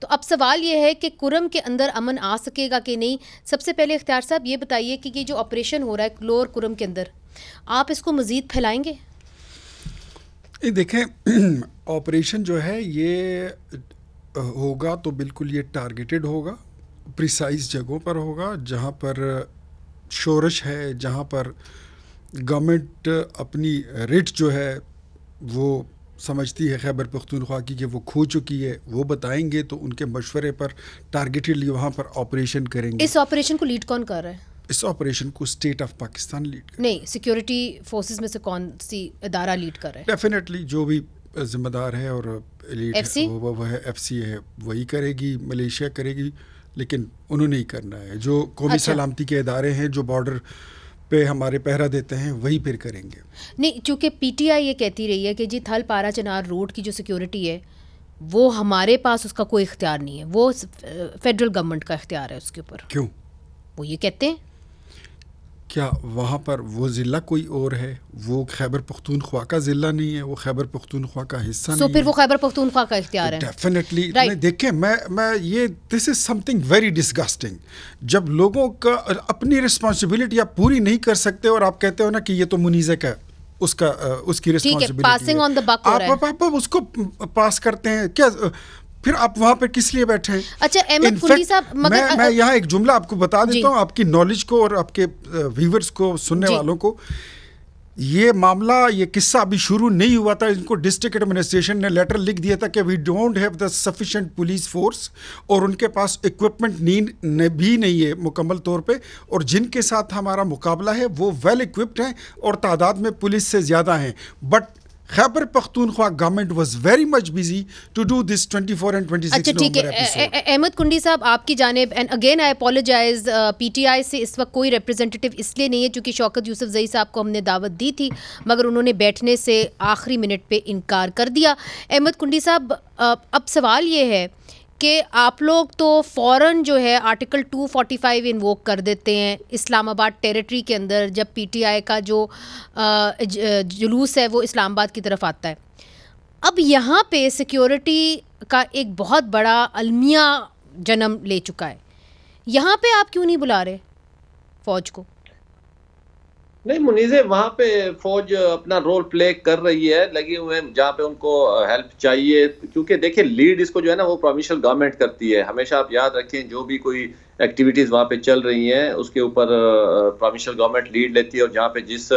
تو اب سوال یہ ہے کہ کرم کے اندر امن آ سکے گا کہ نہیں. سب سے پہلے اختیار صاحب یہ بتائیے کہ یہ جو آپریشن ہو رہا ہے لوور کرم کے اندر، آپ اس کو مزید پھیلائیں گے؟ دیکھیں آپریشن جو ہے یہ ہوگا تو بالکل یہ ٹارگیٹڈ ہوگا، پریسائز جگہوں پر ہوگا جہاں پر شورش ہے، جہاں پر گورنمنٹ اپنی ریٹ جو ہے وہ سمجھتی ہے خیبر پختونخوا کی کہ وہ کھو چکی ہے، وہ بتائیں گے تو ان کے مشورے پر ٹارگیٹڈلی وہاں پر آپریشن کریں گے. اس آپریشن کو لیڈ کون کر رہا ہے؟ اس آپریشن کو اسٹیٹ آف پاکستان لیڈ کرے. نہیں، سیکیورٹی فورسز میں سے کون سی ادارہ لیڈ کر رہا ہے؟ ڈیفینیٹلی جو بھی ذمہ دار ہے اور ایف سی وہ ہے ایف سی ہے، وہی کرے گی، ملیشیا کرے گی، لیکن انہوں نے ہی کرنا ہے. جو قومی سلامتی کے ادارے ہیں جو بارڈر پہ ہمارے پہرا دیتے ہیں وہی پھر کریں گے. نہیں، چونکہ پی ٹی آئی یہ کہتی رہی ہے کہ جی تھل پارا چنار روڈ کی جو سیکیورٹی ہے وہ ہمارے پاس اس کا کوئی اختیار نہیں ہے، وہ فیڈرل گورنمنٹ کا اختیار ہے اس کے اوپر. کیوں؟ وہ یہ کہتے ہیں. کیا وہاں پر وہ ضلع کوئی اور ہے؟ وہ خیبر پختونخوا کا ضلع نہیں ہے، وہ خیبر پختونخوا کا حصہ نہیں ہے. پھر وہ خیبر پختونخوا کا اختیار ہے. ڈیفینیٹلی. دیکھیں میں یہ دس از سم تھنگ ویری ڈسگسٹنگ جب لوگوں کا اپنی رسپانسبلٹی آپ پوری نہیں کر سکتے اور آپ کہتے ہو نا کہ یہ تو منیزہ کا اس کی رسپانسبلٹی ہے، آپ اس کو پاس کرتے ہیں. کیا پھر آپ وہاں پہ کس لیے بیٹھے ہیں؟ اچھا احمد کنڈی صاحب، میں یہاں ایک جملہ آپ کو بتا دیتا ہوں آپ کی نالج کو اور آپ کے ویورز کو، سننے والوں کو. یہ معاملہ، یہ قصہ ابھی شروع نہیں ہوا تھا. ان کو ڈسٹرکٹ ایڈمنسٹریشن نے لیٹر لکھ دیا تھا کہ we don't have the sufficient police force, اور ان کے پاس اکوپمنٹ بھی نہیں ہے مکمل طور پہ، اور جن کے ساتھ ہمارا مقابلہ ہے وہ ویل اکوپڈ ہیں اور تعداد میں پولیس سے زیادہ ہیں. But Khyber Pakhtunkhwa government was very much busy to do this 24 and 26 اچھا ٹھیک ہے. احمد کنڈی صاحب آپ کی جانب، and again I apologise, P T I سے اس وقت کوئی ریپرزینٹیو اس لیے نہیں ہے چونکہ شوکت یوسف زئی صاحب کو ہم نے دعوت دی تھی مگر انہوں نے بیٹھنے سے آخری منٹ پہ انکار کر دیا. احمد کنڈی صاحب اب سوال یہ ہے کہ آپ لوگ تو فوراً جو ہے آرٹیکل 245 انووک کر دیتے ہیں اسلام آباد ٹیریٹری کے اندر جب پی ٹی آئی کا جو جلوس ہے وہ اسلام آباد کی طرف آتا ہے. اب یہاں پہ سیکیورٹی کا ایک بہت بڑا المیہ جنم لے چکا ہے، یہاں پہ آپ کیوں نہیں بلا رہے فوج کو؟ نہیں منیزے، وہاں پہ فوج اپنا رول پلے کر رہی ہے، لگے ہوئے ہیں جہاں پہ ان کو ہیلپ چاہیے. کیونکہ دیکھیں لیڈ اس کو جو ہے نا وہ پروونشل گورنمنٹ کرتی ہے. ہمیشہ آپ یاد رکھیں جو بھی کوئی ایکٹیویٹیز وہاں پہ چل رہی ہیں اس کے اوپر پروونشل گورنمنٹ لیڈ لیتی ہے، اور جہاں پہ جس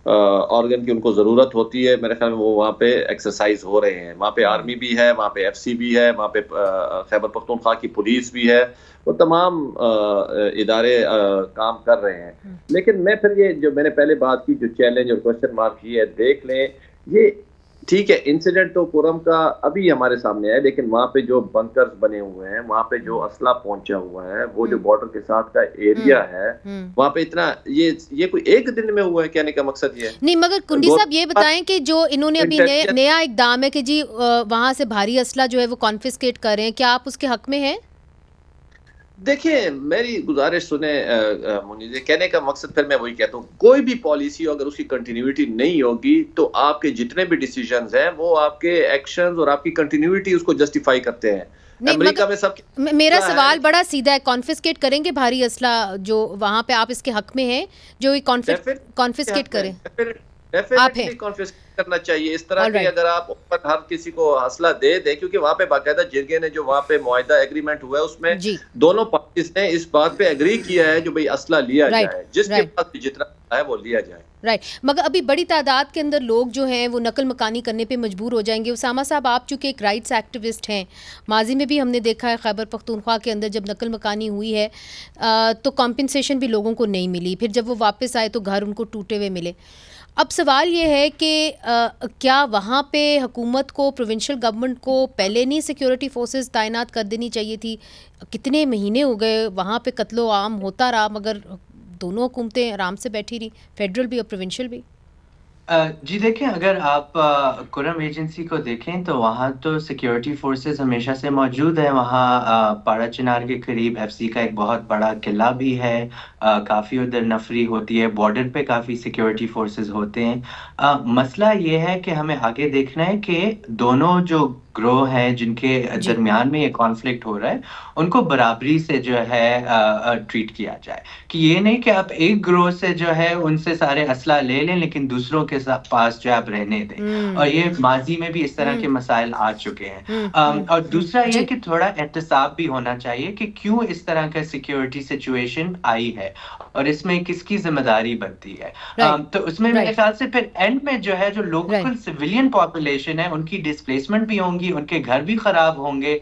آرگن کی ان کو ضرورت ہوتی ہے میرے خیال میں وہ وہاں پہ ایکسرسائز ہو رہے ہیں. وہاں پہ آرمی بھی ہے، وہاں پہ ایف سی بھی ہے، وہاں پہ خیبر پختونخوا کی پولیس بھی ہے، وہ تمام ادارے کام کر رہے ہیں. لیکن میں پھر یہ جو میں نے پہلے بات کی، جو چیلنج اور کوشچن مارک یہ ہے، دیکھ لیں یہ ٹھیک ہے انسیڈنٹ تو کرم کا ابھی ہمارے سامنے ہے، لیکن وہاں پہ جو بنکرز بنے ہوئے ہیں، وہاں پہ جو اسلحہ پہنچا ہوا ہے، وہ جو بارڈر کے ساتھ کا ایریا ہے وہاں پہ اتنا یہ کوئی ایک دن میں ہوا ہے. کہنے کا مقصد یہ ہے نہیں، مگر کنڈی صاحب یہ بتائیں کہ جو انہوں نے ابھی نیا اقدام ہے کہ جی وہاں سے بھاری اسلحہ جو ہے وہ کانفسکیٹ کر رہے ہیں، کیا آپ اس کے حق میں ہیں؟ دیکھیں میری گزارش سنیں منیزے، کہنے کا مقصد پھر میں وہی کہتا ہوں، کوئی بھی پالیسی اگر اس کی کنٹینیوٹی نہیں ہوگی تو آپ کے جتنے بھی ڈیسیجنز ہیں وہ آپ کے ایکشنز اور آپ کی کنٹینیوٹی اس کو جسٹیفائی کرتے ہیں. امریکہ میں سب میرا سوال بڑا سیدھا ہے، کانفسکیٹ کریں گے بھاری اسلحہ جو وہاں پہ آپ اس کے حق میں ہیں جو کانفسکیٹ کریں؟ ڈیفینیٹلی کانفسکیٹ کرنا چاہیے. اس طرح کہ اگر آپ ہر کسی کو اسلحہ دے کیونکہ وہاں پہ باقاعدہ جرگے نے جو وہاں پہ معاہدہ ایگریمنٹ ہوا ہے اس میں دونوں پارٹیز نے اس بات پہ ایگری کیا ہے جو بھئی اسلحہ لیا جائے، جس کے پاس جتنا ہے وہ لیا جائے. رائٹ، مگر ابھی بڑی تعداد کے اندر لوگ جو ہیں وہ نقل مکانی کرنے پہ مجبور ہو جائیں گے. اسامہ صاحب آپ چونکہ ایک رائٹس ایکٹیوسٹ ہیں، ماضی میں بھی ہم نے دیکھا ہے خیبر پختونخوا کے اندر جب نقل مکانی ہوئی ہے تو کمپنسیشن بھی لوگوں کو نہیں ملی، پھر جب وہ واپس آئے تو گھر ان کو ٹوٹے ہوئے ملے. اب سوال یہ ہے کہ کیا وہاں پہ حکومت کو، پروونشل گورنمنٹ کو پہلے نہیں سیکیورٹی فورسز تعینات کر دینی چاہیے تھی؟ کتنے مہینے ہو گئے وہاں پہ قتل و عام ہوتا رہا مگر دونوں حکومتیں آرام سے بیٹھی رہی، فیڈرل بھی اور پروونشل بھی. جی دیکھیں، اگر آپ کرم ایجنسی کو دیکھیں تو وہاں تو سیکیورٹی فورسز ہمیشہ سے موجود ہیں. وہاں پاڑا چنار کے قریب ایف سی کا ایک بہت بڑا قلعہ بھی ہے. کافی ادھر نفری ہوتی ہے، بارڈر پہ کافی سیکیورٹی فورسز ہوتے ہیں. مسئلہ یہ ہے کہ ہمیں آگے دیکھنا ہے کہ دونوں جو گروہ ہیں جن کے درمیان میں یہ کانفلکٹ ہو رہا ہے، ان کو برابری سے جو ہے ٹریٹ کیا جائے. کہ یہ نہیں کہ آپ ایک گروہ سے جو ہے ان سے سارے اسلحہ لے لیں لیکن دوسروں کے پاس جو ہے آپ رہنے دیں. اور یہ ماضی میں بھی اس طرح کے مسائل آ چکے ہیں. اور دوسرا یہ کہ تھوڑا احتساب بھی ہونا چاہیے کہ کیوں اس طرح کا سیکیورٹی سچویشن آئی ہے اور اس میں کس کی ذمہ داری بنتی ہے. تو اس میں میرے خیال سے پھر اینڈ میں جو ہے جو لوکل سویلین پاپولیشن ہے ان کی ڈسپلیسمنٹ بھی ہوں گی، ان کے گھر بھی خراب ہوں گے،